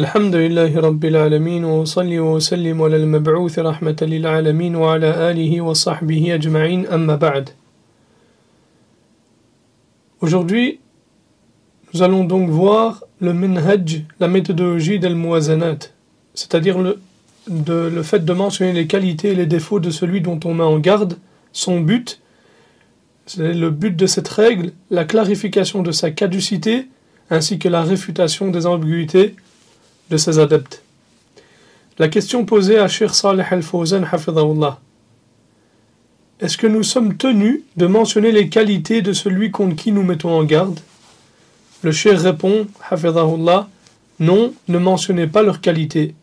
الحمد لله رب العالمين وصلي وسلم على المبعوث رحمة للعالمين وعلى آله وصحبه أجمعين أما بعد. Aujourd'hui, nous allons donc voir le minhaj, la méthodologie d'al-muwazanat, c'est-à-dire le fait de mentionner les qualités et les défauts de celui dont on met en garde, son but, c'est le but de cette règle, la clarification de sa caducité, ainsi que la réfutation des ambiguïtés de ses adeptes. La question posée à Cheikh Saleh Al-Fawzan hafidhahullah: est-ce que nous sommes tenus de mentionner les qualités de celui contre qui nous mettons en garde? Le Cheikh répond hafidhahullah: non, ne mentionnez pas leurs qualités.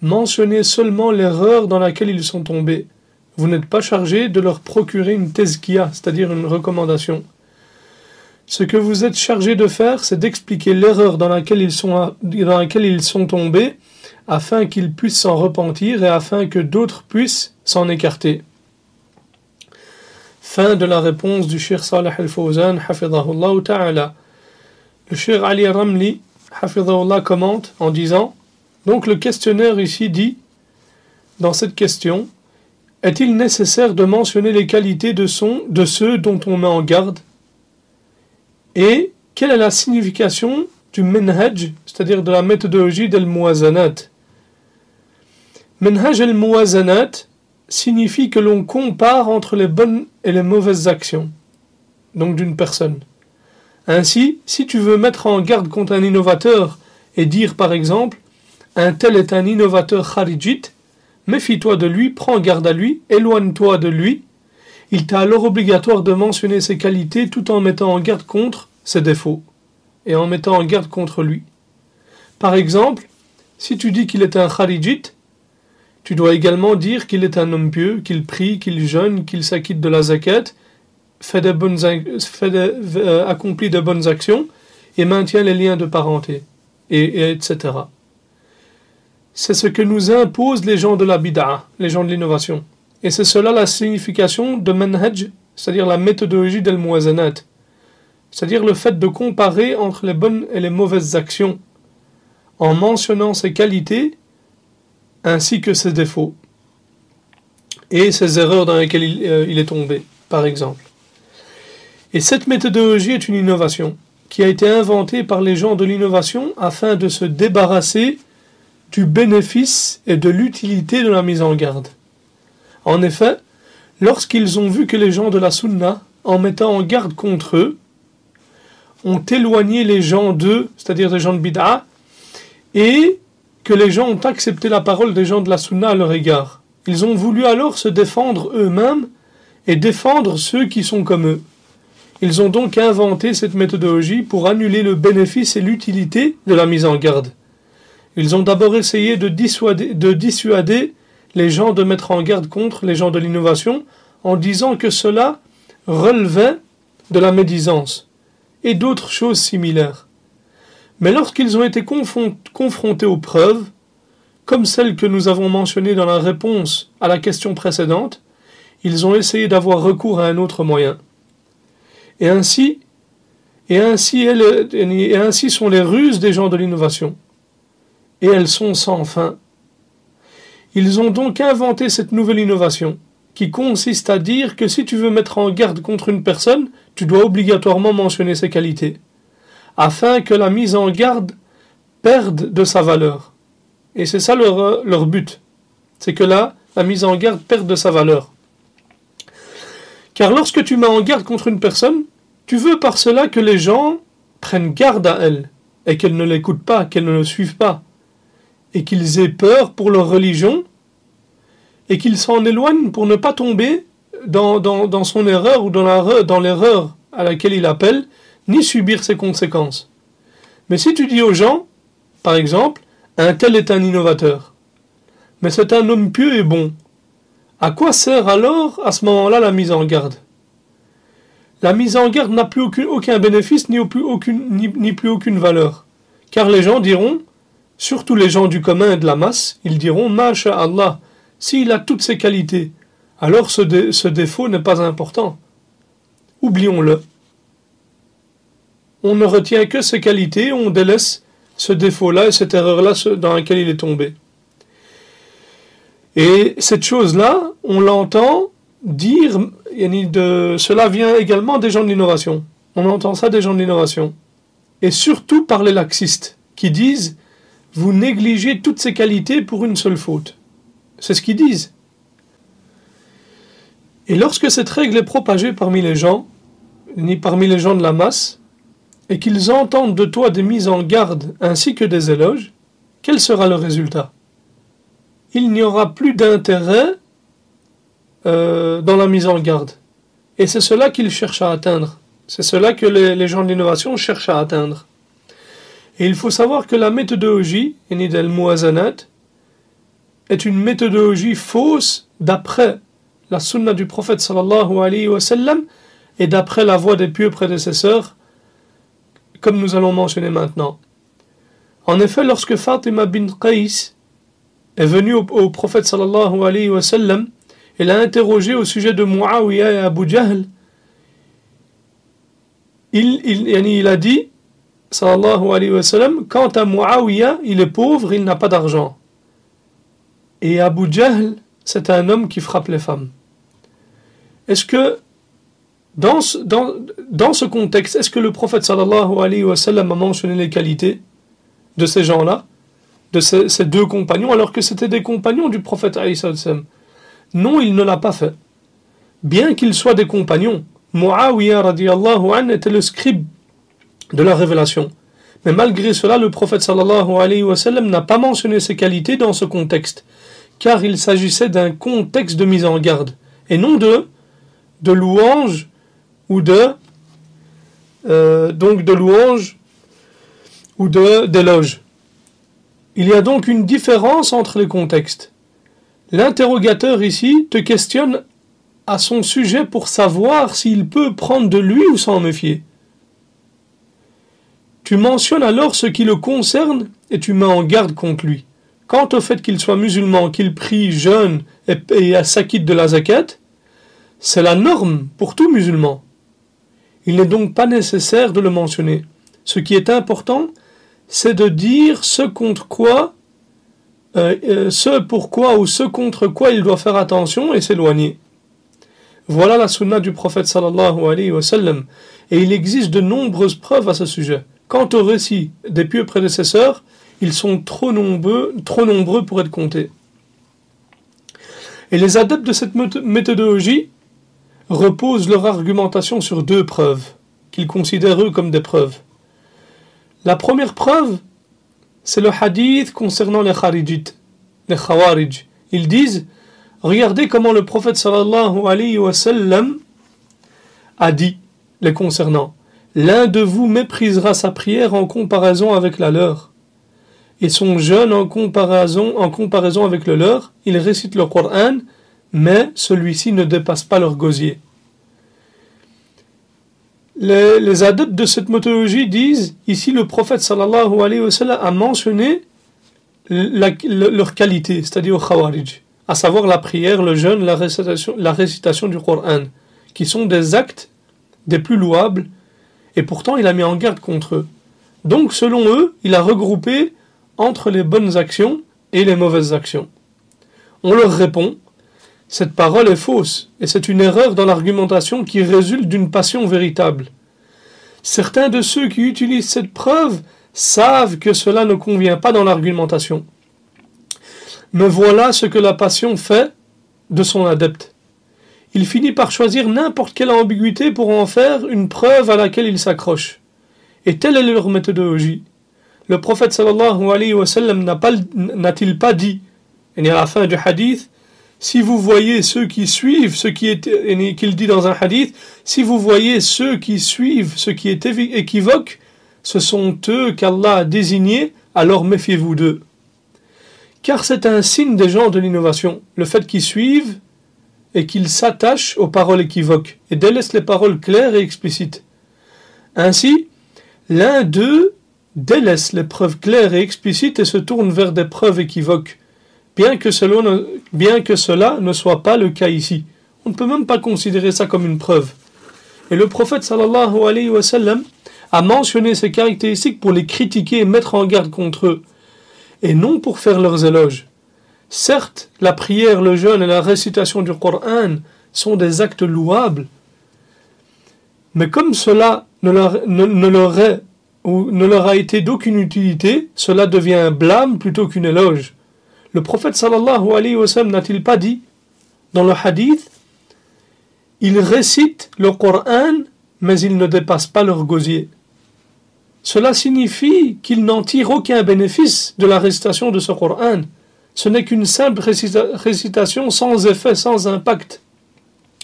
Mentionnez seulement l'erreur dans laquelle ils sont tombés. Vous n'êtes pas chargé de leur procurer une tezkiya, c'est-à-dire une recommandation. Ce que vous êtes chargé de faire, c'est d'expliquer l'erreur dans laquelle ils sont tombés, afin qu'ils puissent s'en repentir et afin que d'autres puissent s'en écarter. Fin de la réponse du Cheikh Saleh Al-Fawzan, hafidhahullah ta'ala. Le Cheikh Ali Ramli, hafidhahullah, commente en disant: donc le questionnaire ici dit, dans cette question, est-il nécessaire de mentionner les qualités de ceux dont on met en garde? Et quelle est la signification du minhaj, c'est-à-dire de la méthodologie d'al-muwazanat? Minhaj al-muwazanat signifie que l'on compare entre les bonnes et les mauvaises actions, donc d'une personne. Ainsi, si tu veux mettre en garde contre un innovateur et dire par exemple: un tel est un innovateur kharijite, méfie-toi de lui, prends garde à lui, éloigne-toi de lui, il t'est alors obligatoire de mentionner ses qualités tout en mettant en garde contre ses défauts et en mettant en garde contre lui. Par exemple, si tu dis qu'il est un kharijite, tu dois également dire qu'il est un homme pieux, qu'il prie, qu'il jeûne, qu'il s'acquitte de la zakat, accomplit de bonnes actions et maintient les liens de parenté, etc. C'est ce que nous imposent les gens de la bid'a, les gens de l'innovation. Et c'est cela la signification de manhaj, c'est-à-dire la méthodologie d'al-muwazanat, c'est-à-dire le fait de comparer entre les bonnes et les mauvaises actions, en mentionnant ses qualités ainsi que ses défauts et ses erreurs dans lesquelles il est tombé, par exemple. Et cette méthodologie est une innovation qui a été inventée par les gens de l'innovation afin de se débarrasser du bénéfice et de l'utilité de la mise en garde. En effet, lorsqu'ils ont vu que les gens de la sunna, en mettant en garde contre eux, ont éloigné les gens d'eux, c'est-à-dire des gens de bid'a, et que les gens ont accepté la parole des gens de la sunna à leur égard, ils ont voulu alors se défendre eux-mêmes et défendre ceux qui sont comme eux. Ils ont donc inventé cette méthodologie pour annuler le bénéfice et l'utilité de la mise en garde. Ils ont d'abord essayé de dissuader les gens de mettre en garde contre les gens de l'innovation en disant que cela relevait de la médisance et d'autres choses similaires. Mais lorsqu'ils ont été confrontés aux preuves, comme celles que nous avons mentionnées dans la réponse à la question précédente, ils ont essayé d'avoir recours à un autre moyen. Et ainsi sont les ruses des gens de l'innovation. Et elles sont sans fin. Ils ont donc inventé cette nouvelle innovation, qui consiste à dire que si tu veux mettre en garde contre une personne, tu dois obligatoirement mentionner ses qualités, afin que la mise en garde perde de sa valeur. Et c'est ça leur but, c'est que la mise en garde perde de sa valeur. Car lorsque tu mets en garde contre une personne, tu veux par cela que les gens prennent garde à elle, et qu'elle ne l'écoutent pas, qu'elle ne le suivent pas, et qu'ils aient peur pour leur religion, et qu'ils s'en éloignent pour ne pas tomber dans son erreur ou dans l'erreur à laquelle il appelle, ni subir ses conséquences. Mais si tu dis aux gens, par exemple, un tel est un innovateur, mais c'est un homme pieux et bon, à quoi sert alors à ce moment-là la mise en garde? La mise en garde n'a plus aucun bénéfice ni plus aucune valeur, car les gens diront, surtout les gens du commun et de la masse, ils diront: Masha'Allah, s'il a toutes ces qualités, alors ce défaut n'est pas important. Oublions-le. On ne retient que ses qualités, on délaisse ce défaut-là et cette erreur-là dans laquelle il est tombé. Et cette chose-là, on l'entend dire, cela vient également des gens de l'innovation. On entend ça des gens de l'innovation. Et surtout par les laxistes, qui disent « Vous négligez toutes ces qualités pour une seule faute ». C'est ce qu'ils disent. Et lorsque cette règle est propagée parmi les gens de la masse, et qu'ils entendent de toi des mises en garde ainsi que des éloges, quel sera le résultat ? Il n'y aura plus d'intérêt dans la mise en garde. Et c'est cela qu'ils cherchent à atteindre. C'est cela que les gens de l'innovation cherchent à atteindre. Et il faut savoir que la méthodologie, al-muwazanat, est une méthodologie fausse d'après la sunna du prophète sallallahu alayhi wa sallam et d'après la voie des pieux prédécesseurs, comme nous allons mentionner maintenant. En effet, lorsque Fatima bint Qais est venue au prophète sallallahu alayhi wa sallam, elle a interrogé au sujet de Muawiyah et Abu Jahl. Il a dit, sallallahu alayhi wa sallam, quant à Muawiyah, il est pauvre, il n'a pas d'argent. Et Abu Jahl, c'est un homme qui frappe les femmes. Est-ce que, dans ce contexte, est-ce que le prophète sallallahu alayhi wa sallam a mentionné les qualités de ces gens-là, de ces deux compagnons, alors que c'était des compagnons du prophète alayhi sallam? Non, il ne l'a pas fait. Bien qu'ils soient des compagnons, Muawiyah radiyallahu anhu était le scribe de la révélation. Mais malgré cela, le prophète sallallahu alayhi wa sallam n'a pas mentionné ses qualités dans ce contexte, car il s'agissait d'un contexte de mise en garde, et non de louange ou d'éloge. Il y a donc une différence entre les contextes. L'interrogateur ici te questionne à son sujet pour savoir s'il peut prendre de lui ou s'en méfier. Tu mentionnes alors ce qui le concerne et tu mets en garde contre lui. Quant au fait qu'il soit musulman, qu'il prie, jeûne et s'acquitte de la zakat, c'est la norme pour tout musulman. Il n'est donc pas nécessaire de le mentionner. Ce qui est important, c'est de dire ce pourquoi ou ce contre quoi il doit faire attention et s'éloigner. Voilà la sunna du prophète sallallahu alayhi wa sallam. Et il existe de nombreuses preuves à ce sujet. Quant au récit des pieux prédécesseurs, ils sont trop nombreux pour être comptés. Et les adeptes de cette méthodologie reposent leur argumentation sur deux preuves, qu'ils considèrent eux comme des preuves. La première preuve, c'est le hadith concernant les kharijites, les khawarij. Ils disent, regardez comment le prophète sallallahu alayhi wa sallam a dit les concernant. L'un de vous méprisera sa prière en comparaison avec la leur, et son jeûne en comparaison avec le leur. Ils récitent le Coran, mais celui-ci ne dépasse pas leur gosier. Les adeptes de cette méthodologie disent, ici le prophète sallallahu alayhi wa sallam a mentionné leur qualité, c'est-à-dire au khawarij, à savoir la prière, le jeûne, la récitation du Coran, qui sont des actes des plus louables, et pourtant il a mis en garde contre eux. Donc selon eux, il a regroupé entre les bonnes actions et les mauvaises actions. On leur répond, cette parole est fausse, et c'est une erreur dans l'argumentation qui résulte d'une passion véritable. Certains de ceux qui utilisent cette preuve savent que cela ne convient pas dans l'argumentation. Mais voilà ce que la passion fait de son adepte. Il finit par choisir n'importe quelle ambiguïté pour en faire une preuve à laquelle il s'accroche. Et telle est leur méthodologie. Le prophète sallallahu alayhi wa sallam n'a-t-il pas dit, et à la fin du hadith, si vous voyez ceux qui suivent ce qui est, qu'il dit dans un hadith, si vous voyez ceux qui suivent ce qui est équivoque, ce sont eux qu'Allah a désignés, alors méfiez-vous d'eux. Car c'est un signe des gens de l'innovation, le fait qu'ils suivent et qu'ils s'attachent aux paroles équivoques et délaissent les paroles claires et explicites. Ainsi, l'un d'eux délaisse les preuves claires et explicites et se tourne vers des preuves équivoques, bien que cela ne soit pas le cas ici. On ne peut même pas considérer ça comme une preuve. Et le prophète sallallahu alayhi wa sallam a mentionné ces caractéristiques pour les critiquer et mettre en garde contre eux, et non pour faire leurs éloges. Certes, la prière, le jeûne et la récitation du Coran sont des actes louables, mais comme cela ne leur a été d'aucune utilité, cela devient un blâme plutôt qu'une éloge. Le prophète sallallahu alayhi wa sallam n'a-t-il pas dit dans le hadith, ils récitent le Coran, mais ils ne dépassent pas leur gosier. Cela signifie qu'ils n'en tirent aucun bénéfice de la récitation de ce Coran. Ce n'est qu'une simple récitation sans effet, sans impact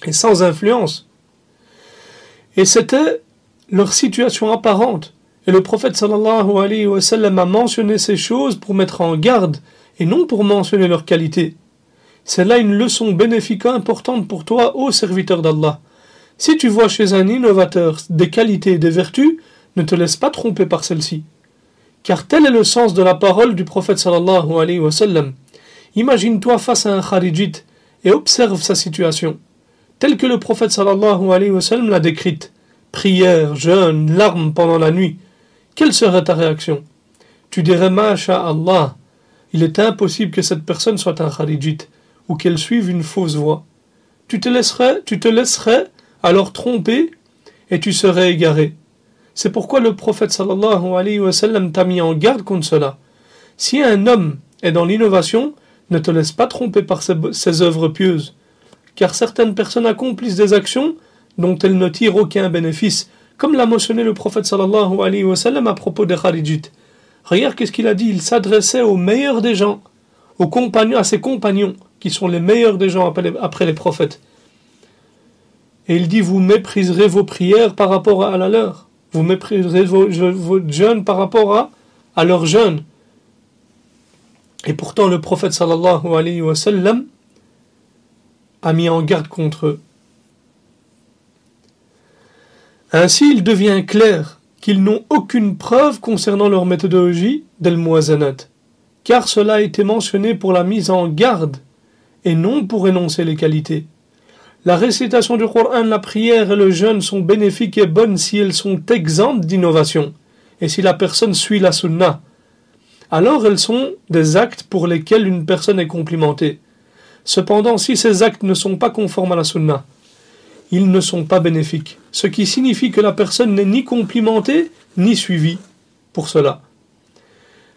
et sans influence. Et c'était leur situation apparente. Et le prophète sallallahu alayhi wa sallam a mentionné ces choses pour mettre en garde et non pour mentionner leur qualité. C'est là une leçon bénéfique importante pour toi, ô serviteur d'Allah. Si tu vois chez un innovateur des qualités et des vertus, ne te laisse pas tromper par celle-ci. Car tel est le sens de la parole du prophète sallallahu alayhi wa sallam. Imagine-toi face à un kharijite et observe sa situation, telle que le prophète sallallahu alayhi wa sallam l'a décrite. Prière, jeûne, larmes pendant la nuit. Quelle serait ta réaction? Tu dirais, Masha'Allah, il est impossible que cette personne soit un kharijite ou qu'elle suive une fausse voie. Tu te laisserais alors tromper et tu serais égaré. C'est pourquoi le prophète sallallahu alayhi wa sallam t'a mis en garde contre cela. Si un homme est dans l'innovation, ne te laisse pas tromper par ses œuvres pieuses, car certaines personnes accomplissent des actions dont elles ne tirent aucun bénéfice, comme l'a mentionné le prophète sallallahu alayhi wa sallam à propos des kharijites. Regarde qu'est-ce qu'il a dit, il s'adressait aux meilleurs des gens, à ses compagnons, qui sont les meilleurs des gens après les prophètes. Et il dit, vous mépriserez vos prières par rapport à la leur. Vous mépriserez vos jeûnes par rapport à leur jeûne. Et pourtant, le prophète sallallahu alayhi wa sallam a mis en garde contre eux. Ainsi, il devient clair qu'ils n'ont aucune preuve concernant leur méthodologie d'Al-Muwazanat, car cela a été mentionné pour la mise en garde et non pour énoncer les qualités. La récitation du Coran, la prière et le jeûne sont bénéfiques et bonnes si elles sont exemptes d'innovation et si la personne suit la sunna. Alors elles sont des actes pour lesquels une personne est complimentée. Cependant, si ces actes ne sont pas conformes à la sunna, ils ne sont pas bénéfiques, ce qui signifie que la personne n'est ni complimentée ni suivie pour cela.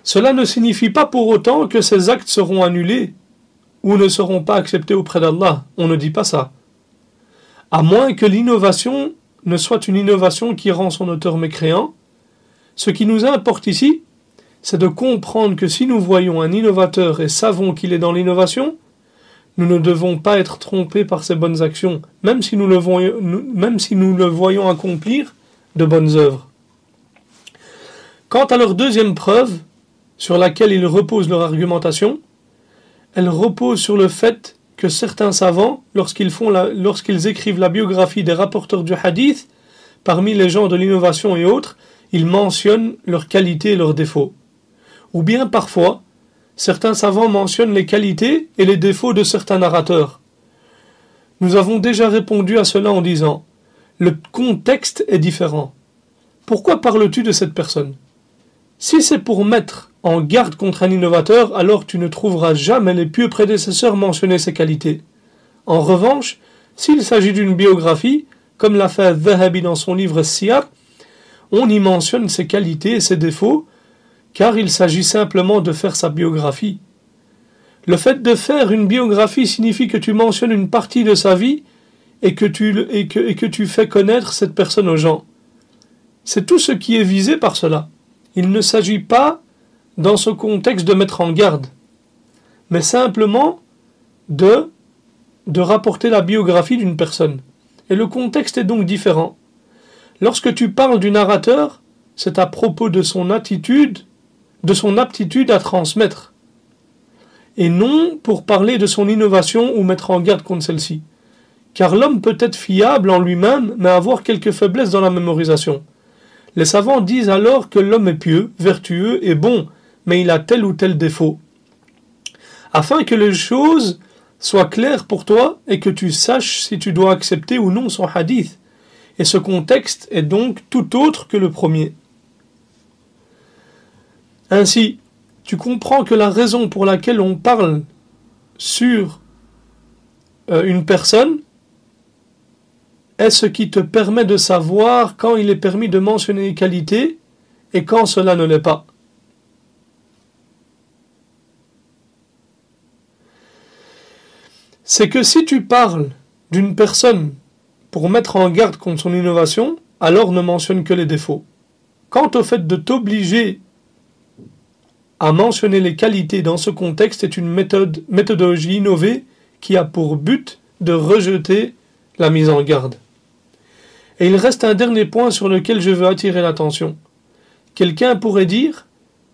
Cela ne signifie pas pour autant que ces actes seront annulés ou ne seront pas acceptés auprès d'Allah. On ne dit pas ça. À moins que l'innovation ne soit une innovation qui rend son auteur mécréant. Ce qui nous importe ici, c'est de comprendre que si nous voyons un innovateur et savons qu'il est dans l'innovation, nous ne devons pas être trompés par ses bonnes actions, même si nous le voyons accomplir de bonnes œuvres. Quant à leur deuxième preuve, sur laquelle ils reposent leur argumentation, elle repose sur le fait que certains savants, lorsqu'ils écrivent la biographie des rapporteurs du hadith, parmi les gens de l'innovation et autres, ils mentionnent leurs qualités et leurs défauts. Ou bien parfois, certains savants mentionnent les qualités et les défauts de certains narrateurs. Nous avons déjà répondu à cela en disant « Le contexte est différent. Pourquoi parles-tu de cette personne ? Si c'est pour mettre en garde contre un innovateur, alors tu ne trouveras jamais les pieux prédécesseurs mentionner ses qualités. En revanche, s'il s'agit d'une biographie, comme l'a fait Dhahabi dans son livre Siyar, on y mentionne ses qualités et ses défauts, car il s'agit simplement de faire sa biographie. Le fait de faire une biographie signifie que tu mentionnes une partie de sa vie et que tu fais connaître cette personne aux gens. C'est tout ce qui est visé par cela. Il ne s'agit pas, dans ce contexte, de mettre en garde, mais simplement de rapporter la biographie d'une personne. Et le contexte est donc différent. Lorsque tu parles du narrateur, c'est à propos de son aptitude à transmettre, et non pour parler de son innovation ou mettre en garde contre celle-ci. Car l'homme peut être fiable en lui-même, mais avoir quelques faiblesses dans la mémorisation. Les savants disent alors que l'homme est pieux, vertueux et bon, mais il a tel ou tel défaut. Afin que les choses soient claires pour toi et que tu saches si tu dois accepter ou non son hadith, Et ce contexte est donc tout autre que le premier. Ainsi, tu comprends que la raison pour laquelle on parle sur une personne est ce qui te permet de savoir quand il est permis de mentionner les qualités et quand cela ne l'est pas. C'est que si tu parles d'une personne pour mettre en garde contre son innovation, alors ne mentionne que les défauts. Quant au fait de t'obliger à mentionner les qualités dans ce contexte est une méthodologie innovée qui a pour but de rejeter la mise en garde. Et il reste un dernier point sur lequel je veux attirer l'attention. Quelqu'un pourrait dire,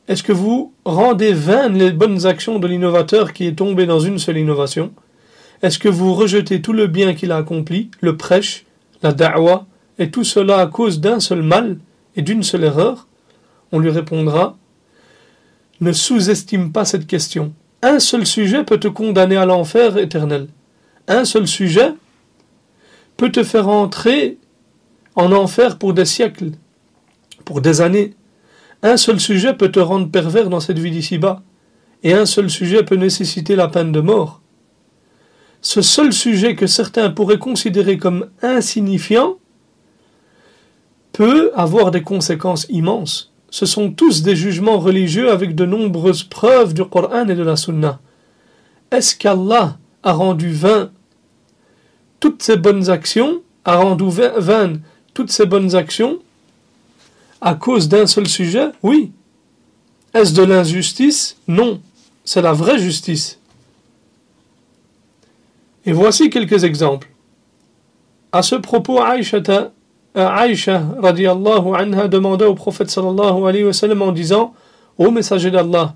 est-ce que vous rendez vaines les bonnes actions de l'innovateur qui est tombé dans une seule innovation ? Est-ce que vous rejetez tout le bien qu'il a accompli, le prêche, la da'wa, et tout cela à cause d'un seul mal et d'une seule erreur ? On lui répondra, ne sous-estime pas cette question. Un seul sujet peut te condamner à l'enfer éternel. Un seul sujet peut te faire entrer en enfer pour des siècles, pour des années. Un seul sujet peut te rendre pervers dans cette vie d'ici-bas. Et un seul sujet peut nécessiter la peine de mort. Ce seul sujet que certains pourraient considérer comme insignifiant peut avoir des conséquences immenses. Ce sont tous des jugements religieux avec de nombreuses preuves du Coran et de la Sunna. Est-ce qu'Allah a rendu vain toutes ces bonnes actions, a rendu vaines toutes ces bonnes actions à cause d'un seul sujet? Oui. Est-ce de l'injustice? Non. C'est la vraie justice. Et voici quelques exemples. À ce propos, Aïcha radiallahu anha demanda au prophète sallallahu alayhi wa sallam en disant: Ô messager d'Allah,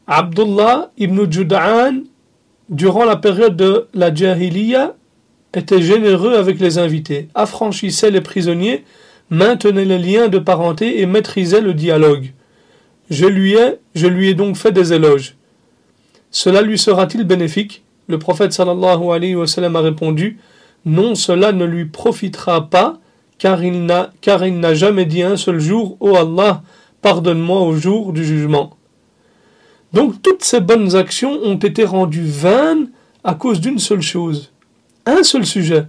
Abdullah ibn Jud'an, durant la période de la Jahiliya, était généreux avec les invités, affranchissait les prisonniers, maintenait les liens de parenté et maîtrisait le dialogue. Je lui ai donc fait des éloges. Cela lui sera-t-il bénéfique? Le prophète sallallahu alayhi wa sallam a répondu: non, cela ne lui profitera pas, car il n'a jamais dit un seul jour: ô Allah, pardonne-moi au jour du jugement. Donc toutes ces bonnes actions ont été rendues vaines à cause d'une seule chose, un seul sujet,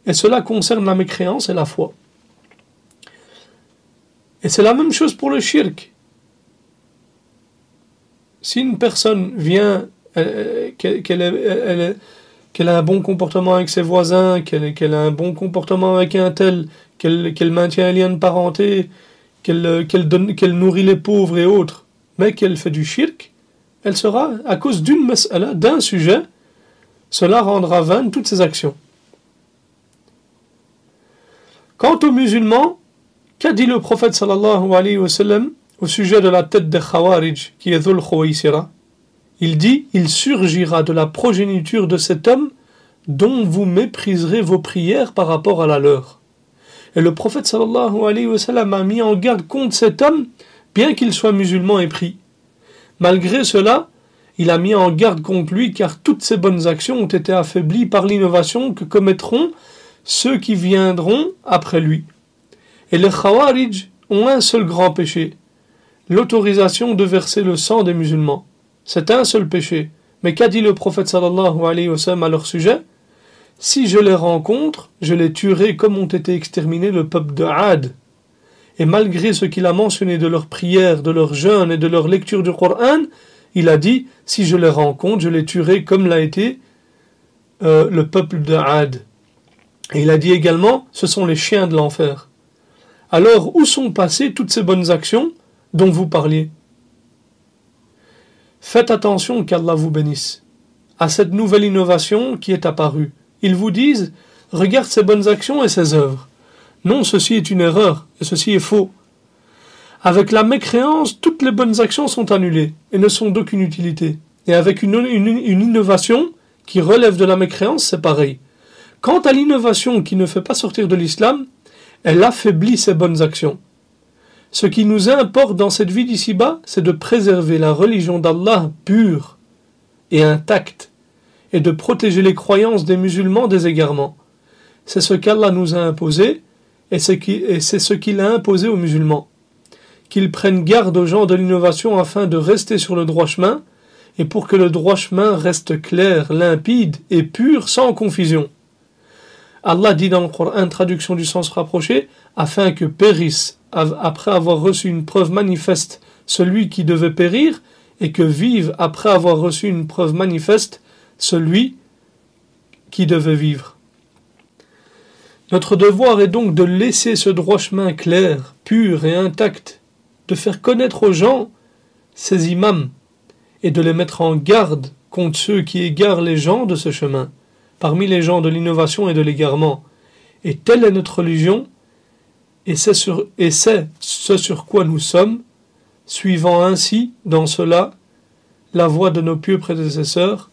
et cela concerne la mécréance et la foi. Et c'est la même chose pour le shirk. Si une personne vient, qu'elle a un bon comportement avec ses voisins, qu'elle a un bon comportement avec un tel, qu'elle maintient un lien de parenté, qu'elle nourrit les pauvres et autres, mais qu'elle fait du shirk, elle sera, à cause d'un sujet, cela rendra vaines toutes ses actions. Quant aux musulmans, qu'a dit le prophète sallallahu alayhi wa sallam au sujet de la tête des Khawarij, qui est Dhul Khuwaysira? Il dit: il surgira de la progéniture de cet homme dont vous mépriserez vos prières par rapport à la leur. Et le prophète sallallahu alayhi wa sallam a mis en garde contre cet homme, bien qu'il soit musulman et prie. Malgré cela, il a mis en garde contre lui, car toutes ses bonnes actions ont été affaiblies par l'innovation que commettront ceux qui viendront après lui. Et les Khawarij ont un seul grand péché, l'autorisation de verser le sang des musulmans. C'est un seul péché. Mais qu'a dit le prophète sallallahu alayhi wa sallam à leur sujet? Si je les rencontre, je les tuerai comme ont été exterminés le peuple de Ad. Et malgré ce qu'il a mentionné de leurs prières, de leurs jeûnes et de leur lecture du Coran, il a dit: si je les rencontre, je les tuerai comme l'a été le peuple de Ad. Et il a dit également: ce sont les chiens de l'enfer. Alors, où sont passées toutes ces bonnes actions dont vous parliez? Faites attention, qu'Allah vous bénisse, à cette nouvelle innovation qui est apparue. Ils vous disent: regarde ces bonnes actions et ces œuvres. Non, ceci est une erreur, et ceci est faux. Avec la mécréance, toutes les bonnes actions sont annulées, et ne sont d'aucune utilité. Et avec une innovation qui relève de la mécréance, c'est pareil. Quant à l'innovation qui ne fait pas sortir de l'islam, elle affaiblit ses bonnes actions. Ce qui nous importe dans cette vie d'ici-bas, c'est de préserver la religion d'Allah pure et intacte, et de protéger les croyances des musulmans des égarements. c'est ce qu'Allah nous a imposé et c'est ce qu'il a imposé aux musulmans. Qu'ils prennent garde aux gens de l'innovation afin de rester sur le droit chemin et pour que le droit chemin reste clair, limpide et pur sans confusion. Allah dit dans le Coran, traduction du sens rapproché, afin que périsse, après avoir reçu une preuve manifeste, celui qui devait périr, et que vive, après avoir reçu une preuve manifeste, celui qui devait vivre. Notre devoir est donc de laisser ce droit chemin clair, pur et intact, de faire connaître aux gens ces imams, et de les mettre en garde contre ceux qui égarent les gens de ce chemin, parmi les gens de l'innovation et de l'égarement. Et telle est notre religion, et c'est ce sur quoi nous sommes, suivant ainsi, dans cela, la voie de nos pieux prédécesseurs,